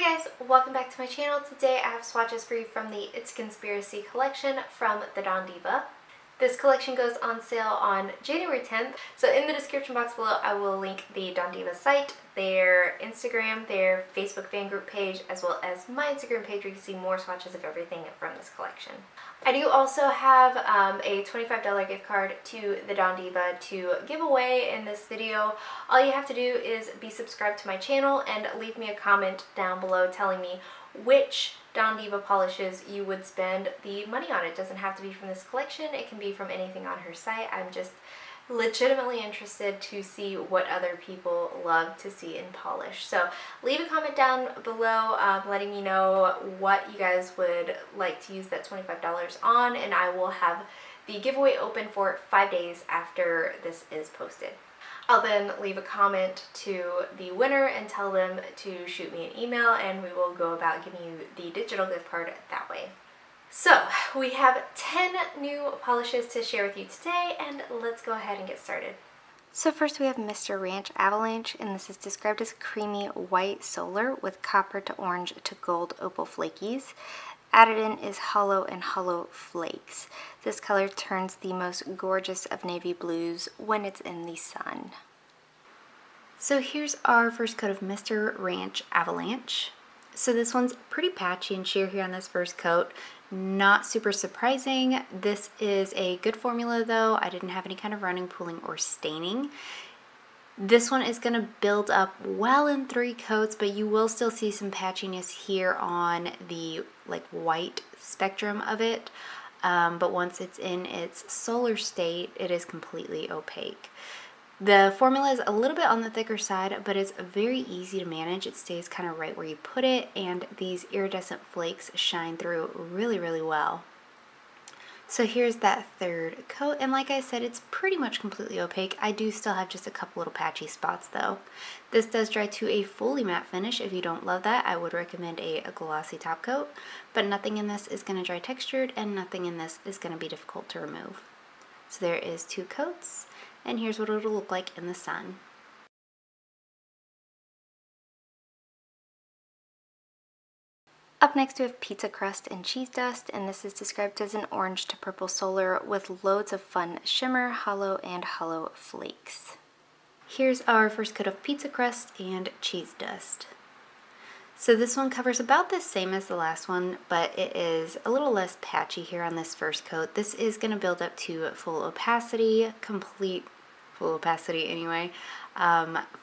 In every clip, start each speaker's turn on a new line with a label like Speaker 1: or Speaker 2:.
Speaker 1: Hi guys, welcome back to my channel. Today I have swatches for you from the It's Conspiracy collection from the Don Deeva. This collection goes on sale on January 10th. So in the description box below I will link the Don Deeva site, their Instagram, their Facebook fan group page, as well as my Instagram page where you can see more swatches of everything from this collection. I do also have a $25 gift card to the Don Deeva to give away in this video. All you have to do is be subscribed to my channel and leave me a comment down below telling me which Don Deeva polishes you would spend the money on. It doesn't have to be from this collection, it can be from anything on her site. I'm just legitimately interested to see what other people love to see in polish. So leave a comment down below letting me know what you guys would like to use that $25 on, and I will have the giveaway open for 5 days after this is posted. I'll then leave a comment to the winner and tell them to shoot me an email, and we will go about giving you the digital gift card that way. So we have 10 new polishes to share with you today, and let's go ahead and get started. So first we have Mr. Ranch Avalanche, and this is described as creamy white solar with copper to orange to gold opal flakies. Added in is hollow and hollow flakes. This color turns the most gorgeous of navy blues when it's in the sun. So here's our first coat of Mr. Ranch Avalanche. So this one's pretty patchy and sheer here on this first coat. Not super surprising. This is a good formula though. I didn't have any kind of running, pooling, or staining. This one is going to build up well in 3 coats, but you will still see some patchiness here on the white spectrum of it. But once it's in its solar state, it is completely opaque. The formula is a little bit on the thicker side, but it's very easy to manage. It stays kind of right where you put it, and these iridescent flakes shine through really, really well. So here's that third coat, and like I said, it's pretty much completely opaque. I do still have just a couple little patchy spots though. This does dry to a fully matte finish. If you don't love that, I would recommend a glossy top coat, but nothing in this is going to dry textured, and nothing in this is going to be difficult to remove. So there is 2 coats, and here's what it'll look like in the sun. Up next we have Pizza Crust and Cheese Dust, and this is described as an orange to purple solar with loads of fun shimmer, hollow, and hollow flakes. Here's our first coat of Pizza Crust and Cheese Dust. So this one covers about the same as the last one, but it is a little less patchy here on this first coat. This is going to build up to full opacity, complete full opacity anyway.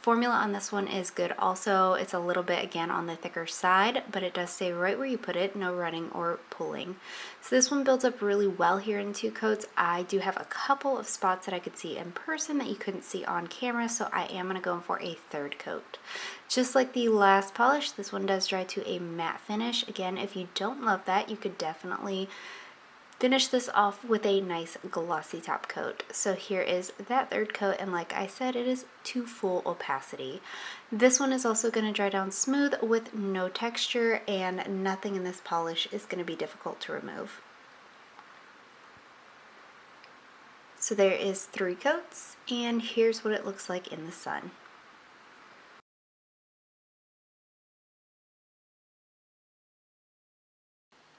Speaker 1: Formula on this one is good also. It's a little bit again on the thicker side, but it does stay right where you put it, no running or pulling. So this one builds up really well here in 2 coats. I do have a couple of spots that I could see in person that you couldn't see on camera, so I am going to go for a 3rd coat. Just like the last polish, this one does dry to a matte finish. Again, if you don't love that, you could definitely finish this off with a nice glossy top coat. So here is that 3rd coat, and like I said, it is to full opacity. This one is also going to dry down smooth with no texture, and nothing in this polish is going to be difficult to remove. So there is 3 coats, and here's what it looks like in the sun.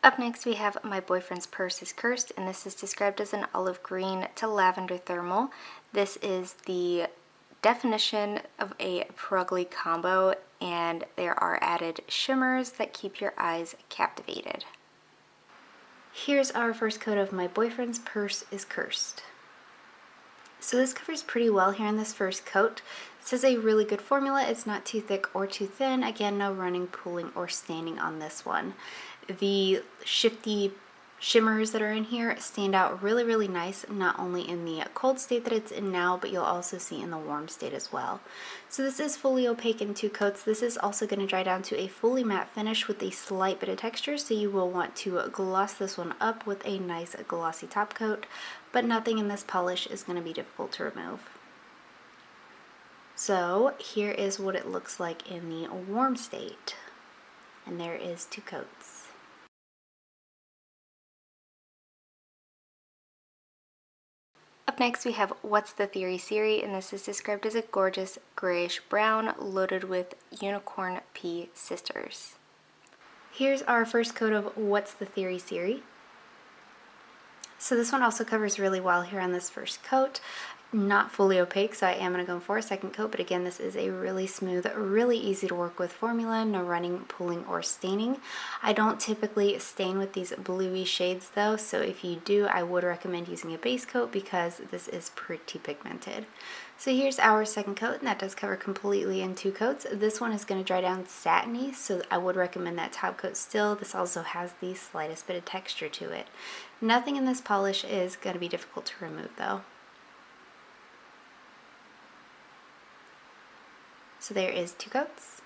Speaker 1: Up next we have My Boyfriend's Purse is Cursed, and this is described as an olive green to lavender thermal. This is the definition of a prugly combo, and there are added shimmers that keep your eyes captivated. Here's our first coat of My Boyfriend's Purse is Cursed. So this covers pretty well here in this first coat. This is a really good formula. It's not too thick or too thin. Again, no running, pooling, or staining on this one. The shifty shimmers that are in here stand out really, really nice, not only in the cold state that it's in now, but you'll also see in the warm state as well. So this is fully opaque in 2 coats. This is also going to dry down to a fully matte finish with a slight bit of texture, so you will want to gloss this one up with a nice glossy top coat, but nothing in this polish is going to be difficult to remove. So here is what it looks like in the warm state, and there is 2 coats. Up next we have What's the Theory Siri, and this is described as a gorgeous grayish brown loaded with Uni-corn Pig sisters. Here's our first coat of What's the Theory Siri. So this one also covers really well here on this first coat. Not fully opaque, so I am going to go for a second coat, but again, this is a really smooth, really easy to work with formula, no running, pulling, or staining. I don't typically stain with these bluey shades though, so if you do, I would recommend using a base coat because this is pretty pigmented. So here's our second coat, and that does cover completely in 2 coats. This one is going to dry down satiny, so I would recommend that top coat still. This also has the slightest bit of texture to it. Nothing in this polish is going to be difficult to remove though. So there is 2 coats.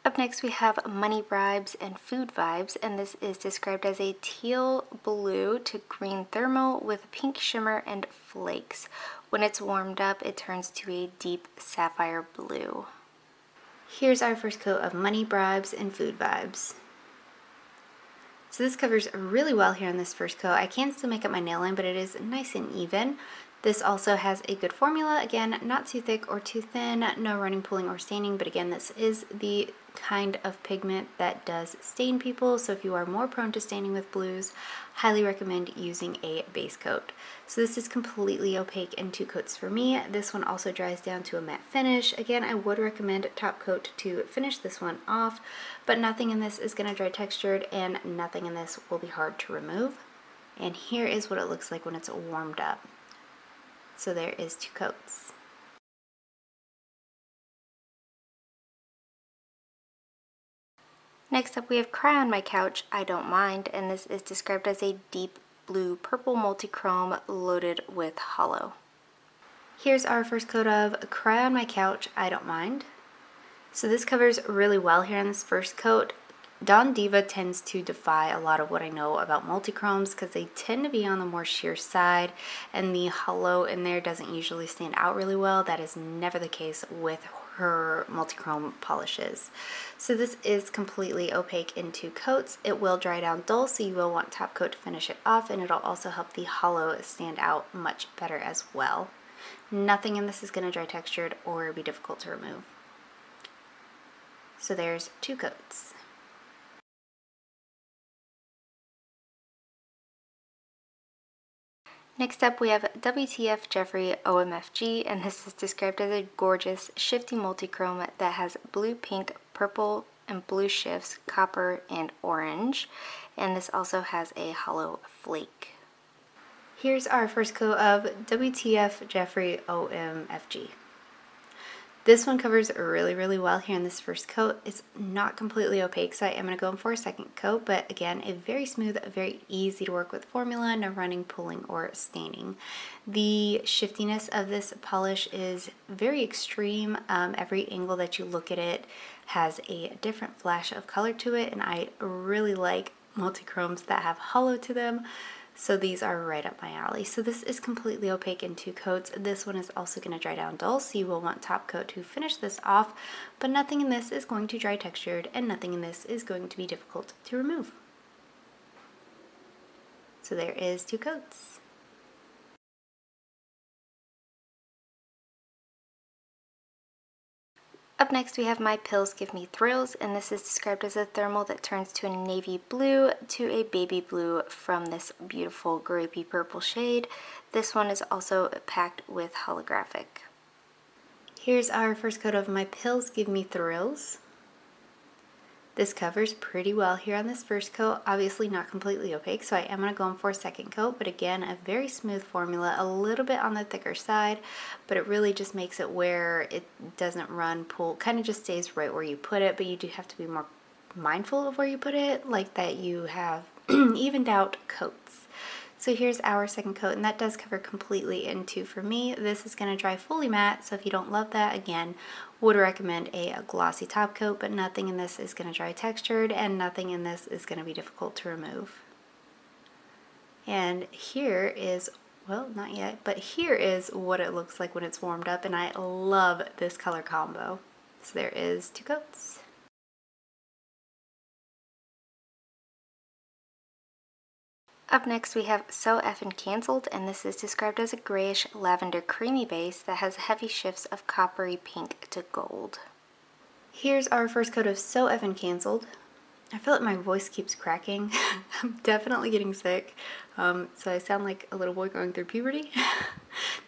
Speaker 1: Up next we have Money, Bribes, and Food Vibes, and this is described as a teal blue to green thermal with pink shimmer and flakes. When it's warmed up, it turns to a deep sapphire blue. Here's our first coat of Money, Bribes, and Food Vibes. So this covers really well here on this first coat. I can still make up my nail line, but it is nice and even. This also has a good formula. Again, not too thick or too thin, no running, pulling, or staining, but again, this is the kind of pigment that does stain people, so if you are more prone to staining with blues, highly recommend using a base coat. So this is completely opaque in 2 coats for me. This one also dries down to a matte finish. Again, I would recommend top coat to finish this one off, but nothing in this is going to dry textured and nothing in this will be hard to remove. And here is what it looks like when it's warmed up. So there is 2 coats. Next up we have Cry on My Couch, I Don't Mind, and this is described as a deep blue purple multichrome loaded with hollow. Here's our first coat of Cry on My Couch, I Don't Mind. So this covers really well here on this first coat. Don Deeva tends to defy a lot of what I know about multichromes because they tend to be on the more sheer side, and the hollow in there doesn't usually stand out really well. That is never the case with her multichrome polishes. So this is completely opaque in 2 coats. It will dry down dull, so you will want top coat to finish it off, and it'll also help the hollow stand out much better as well. Nothing in this is going to dry textured or be difficult to remove. So there's 2 coats. Next up we have WTF Jeffree OMFG, and this is described as a gorgeous shifty multichrome that has blue, pink, purple, and blue shifts, copper, and orange, and this also has a hollow flake. Here's our first coat of WTF Jeffree OMFG. This one covers really well here in this first coat. It's not completely opaque, so I am going to go in for a second coat, but again, a very smooth, very easy to work with formula, no running, pulling, or staining. The shiftiness of this polish is very extreme. Every angle that you look at it has a different flash of color to it, and I really like multichromes that have hollow to them. So these are right up my alley. So this is completely opaque in 2 coats. This one is also going to dry down dull, so you will want top coat to finish this off, but nothing in this is going to dry textured and nothing in this is going to be difficult to remove. So there is 2 coats. Up next we have My Pills Give Me Thrills, and this is described as a thermal that turns to a navy blue to a baby blue from this beautiful grapey purple shade. This one is also packed with holographic. Here's our first coat of My Pills Give Me Thrills. This covers pretty well here on this first coat, obviously not completely opaque, so I am going to go in for a second coat, but again, a very smooth formula, a little bit on the thicker side, but it really just makes it where it doesn't run, pull, kind of just stays right where you put it, but you do have to be more mindful of where you put it, like that you have evened out coats. So here's our second coat, and that does cover completely in 2 for me. This is going to dry fully matte, so if you don't love that, again, would recommend a glossy top coat, but nothing in this is going to dry textured, and nothing in this is going to be difficult to remove. And here is, well, not yet, but here is what it looks like when it's warmed up, and I love this color combo. So there is 2 coats. Up next we have So Fkin Cancelled, and this is described as a grayish lavender creamy base that has heavy shifts of coppery pink to gold. Here's our first coat of So Fkin Cancelled. I feel like my voice keeps cracking. I'm definitely getting sick, so I sound like a little boy going through puberty.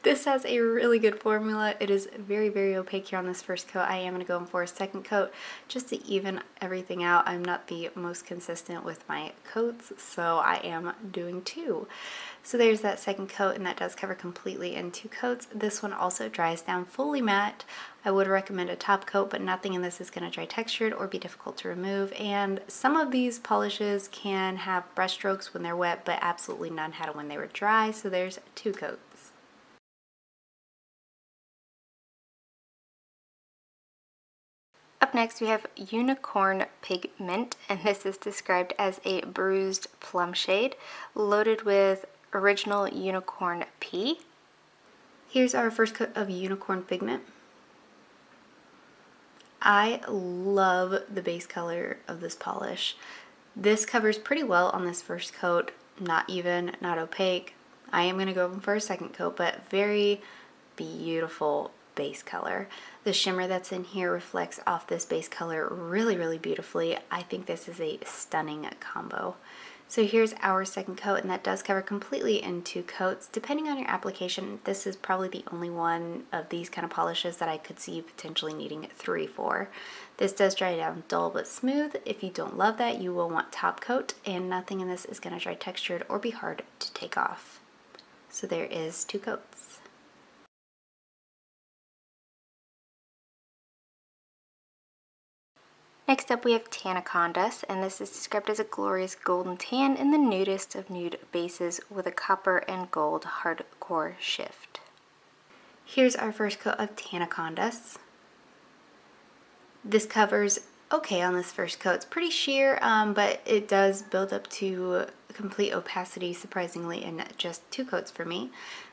Speaker 1: This has a really good formula. It is very, very opaque here on this first coat. I am going to go in for a second coat just to even everything out. I'm not the most consistent with my coats, so I am doing two. So there's that second coat, and that does cover completely in two coats. This one also dries down fully matte. I would recommend a top coat, but nothing in this is going to dry textured or be difficult to remove. And some of these polishes can have brush strokes when they're wet, but absolutely none had it when they were dry. So there's two coats. Up next we have Uni-corn Pig-meant, and this is described as a bruised plum shade loaded with original unicorn pea. Here's our first coat of Uni-corn Pig-meant. I love the base color of this polish. This covers pretty well on this first coat, not even, not opaque. I am going to go in for a second coat, but very beautiful base color. The shimmer that's in here reflects off this base color really, really beautifully. I think this is a stunning combo. So here's our second coat, and that does cover completely in two coats. Depending on your application, this is probably the only one of these kind of polishes that I could see you potentially needing 3 for. This does dry down dull but smooth. If you don't love that, you will want top coat, and nothing in this is going to dry textured or be hard to take off. So there is two coats. Next up we have Tanacon'd Us, and this is described as a glorious golden tan in the nudest of nude bases with a copper and gold hardcore shift. Here's our first coat of Tanacon'd Us. This covers okay on this first coat. It's pretty sheer, but it does build up to complete opacity surprisingly in just two coats for me.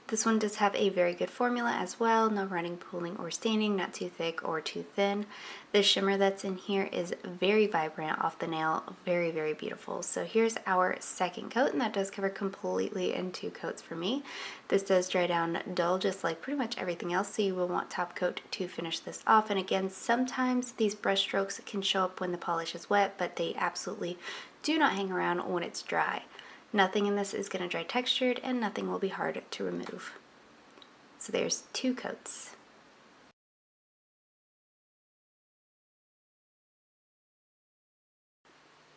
Speaker 1: This one does have a very good formula as well. No running, pooling, or staining, not too thick or too thin. The shimmer that's in here is very vibrant off the nail, very, very beautiful. So here's our second coat, and that does cover completely in two coats for me. This does dry down dull just like pretty much everything else, so you will want top coat to finish this off. And again, sometimes these brush strokes can show up when the polish is wet, but they absolutely do not hang around when it's dry. Nothing in this is going to dry textured, and nothing will be hard to remove. So there's two coats.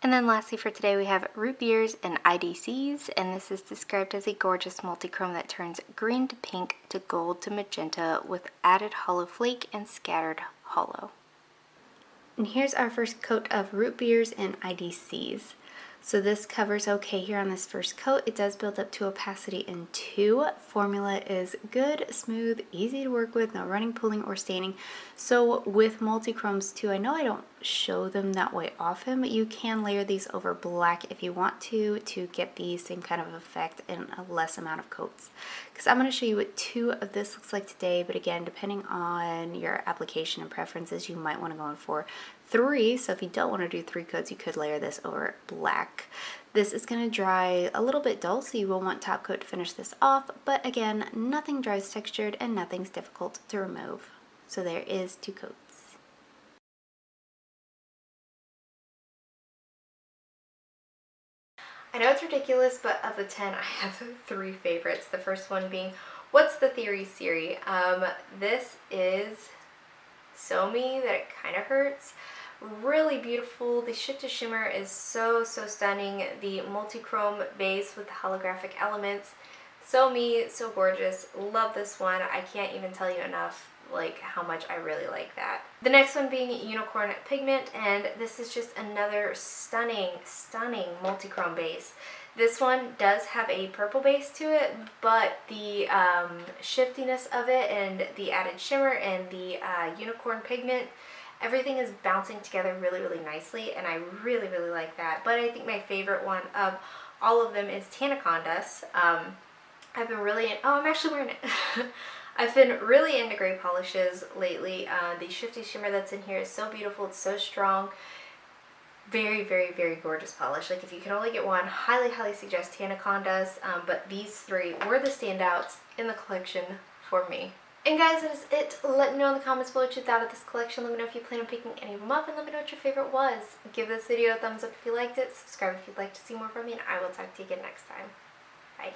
Speaker 1: And then lastly for today we have Root Beers and IDCS, and this is described as a gorgeous multi-chrome that turns green to pink to gold to magenta with added hollow flake and scattered hollow. And here's our first coat of Root Beers and IDCS. So this covers okay here on this first coat. It does build up to opacity in two. Formula is good, smooth, easy to work with, no running, pooling, or staining. So with multi-chromes too, I know I don't show them that way often, but you can layer these over black if you want to get the same kind of effect in a less amount of coats. Because I'm going to show you what two of this looks like today, but again, depending on your application and preferences, you might want to go in for 3. So if you don't want to do 3 coats, you could layer this over black. This is going to dry a little bit dull, so you will want top coat to finish this off, but again, nothing dries textured and nothing's difficult to remove. So there is 2 coats. I know it's ridiculous, but of the 10, I have 3 favorites. The first one being What's the Theory Siri. This is so me that it kind of hurts. Really beautiful. The shift to shimmer is so stunning. The multi-chrome base with the holographic elements. So me, so gorgeous. Love this one. I can't even tell you enough like how much I really like that. The next one being Uni-corn Pig-meant, and this is just another stunning multi-chrome base. This one does have a purple base to it, but the shiftiness of it and the added shimmer and the Uni-corn Pig-meant, everything is bouncing together really nicely, and I really like that. But I think my favorite one of all of them is Tanacon'd Us. I've been really I'm actually wearing it. I've been really into gray polishes lately. The shifty shimmer that's in here is so beautiful. It's so strong. very, very, very gorgeous polish. Like if you can only get one, highly, highly suggest Tanacon'd Us, but these three were the standouts in the collection for me. And guys, that is it. Let me know in the comments below what you thought of this collection. Let me know if you plan on picking any of them up, and let me know what your favorite was. Give this video a thumbs up if you liked it, subscribe if you'd like to see more from me, and I will talk to you again next time. Bye.